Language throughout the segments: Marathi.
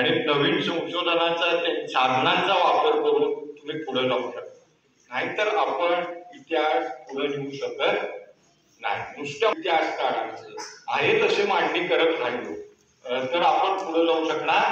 आणि नवीन संशोधनाचा साधनांचा वापर करून तुम्ही पुढे जाऊ शकता. नाहीतर आपण इतिहास पुढे नेऊ शकत नाही. नुसत्या इतिहासकारांचं आहे तसे मांडणी करत राहिलो तर आपण पुढे जाऊ शकणार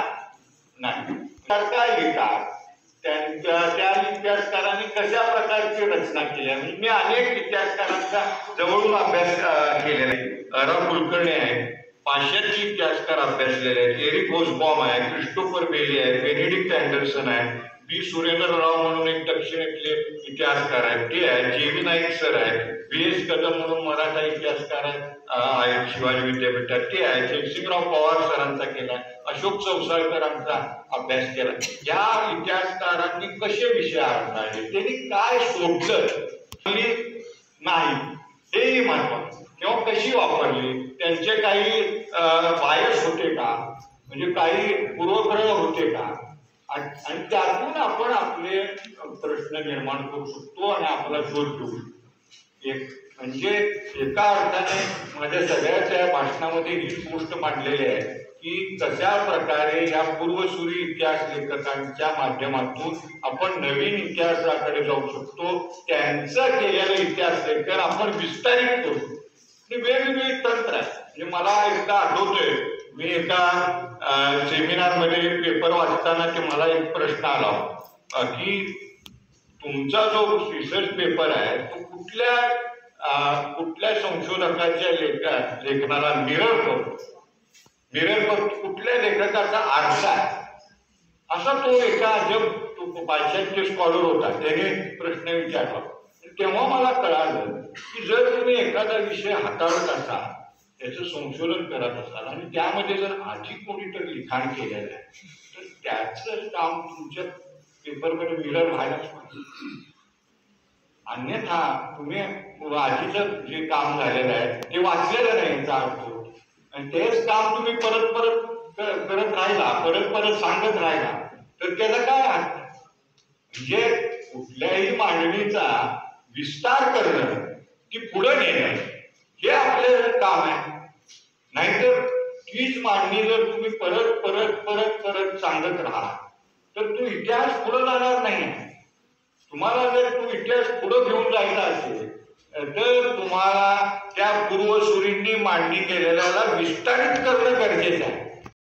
नाही. काय लिहितात त्या इतिहासकारांनी कशा प्रकारची रचना केली आहे. मी अनेक इतिहासकारांचा जवळून अभ्यास केलेला आहे. र कुलकर्णी आहे, पाश्चात्य इतिहासकार अभ्यासलेले आहेत, एरिक होसबॉम आहे, क्रिस्टोफर बेली आहे, बेनेडिक्ट अँडरसन आहे, बी सुरेंद्रराव म्हणून एक दक्षिणेतले इतिहासकार आहेत ते आहे, जेवी नाईक सर आहे, बी एस कदम म्हणून मराठा इतिहासकार आहेत शिवाजी विद्यापीठात ते आहे, जयसिंगराव पवार सरांचा केला, अशोक चौसाळकरांचा अभ्यास केला. या इतिहासकारांनी कसे विषय आणले, त्यांनी काय सोडलं नाही हेही महत्वाचं, किंवा कशी वापरली, त्यांचे काही बायस होते का, म्हणजे काही पूर्वग्रह होते का, आणि त्यातून आपण आपले प्रश्न निर्माण करू शकतो आणि आपला शोध घेऊ शकतो. म्हणजे एका अर्थाने माझ्या सगळ्याच्या भाषणामध्ये ही गोष्ट मांडलेली आहे की कशा प्रकारे या पूर्वसूरी इतिहास लेखकांच्या माध्यमातून आपण नवीन इतिहासाकडे जाऊ शकतो. त्यांचं केलेलं इतिहास लेखन आपण विस्तारित करू. वेगवेगळी तंत्र आहे. म्हणजे मला एकदा आठवतोय, मी एका सेमिनारमध्ये पेपर वाचताना ते मला एक प्रश्न आला की तुमचा जो रिसर्च पेपर आहे तो कुठल्या संशोधकाच्या लेखनाला मिरर करतो, कुठल्या लेखकाचा आरसा आहे, असा तो एका तो पाश्चात्य स्कॉलर होता त्याने प्रश्न विचारला. तेव्हा मला कळालं की जर तुम्ही एखादा विषय हाताळत असाल, त्याचं संशोधन करत असाल आणि त्यामध्ये जर आधी कोणीतरी लिखाण केलेलं आहे तर त्याचं काम तुमच्या पेपरकडे मिरर व्हायलाच पाहिजे. अन्यथा तुम्ही आधीचं जे काम झालेलं आहे ते वाचलेलं नाही याचा अर्थ, आणि तेच काम तुम्ही परत करत राहिला, परत सांगत राहिला तर त्याचा काय अर्थ. म्हणजे कुठल्याही मांडणीचा विस्तार करणं, ती पुढे नेणं हे आपलं काम आहे. नाहीतर तीच मांडणी जर तुम्ही परत सांगत राहा तर तो इतिहास पुढे जाणार नाही. तुम्हाला जर तो इतिहास पुढे घेऊन जायचा असेल तर तुम्हाला त्या पूर्वसुरींनी मांडणी केलेल्याला विस्तारित करणं गरजेचं आहे.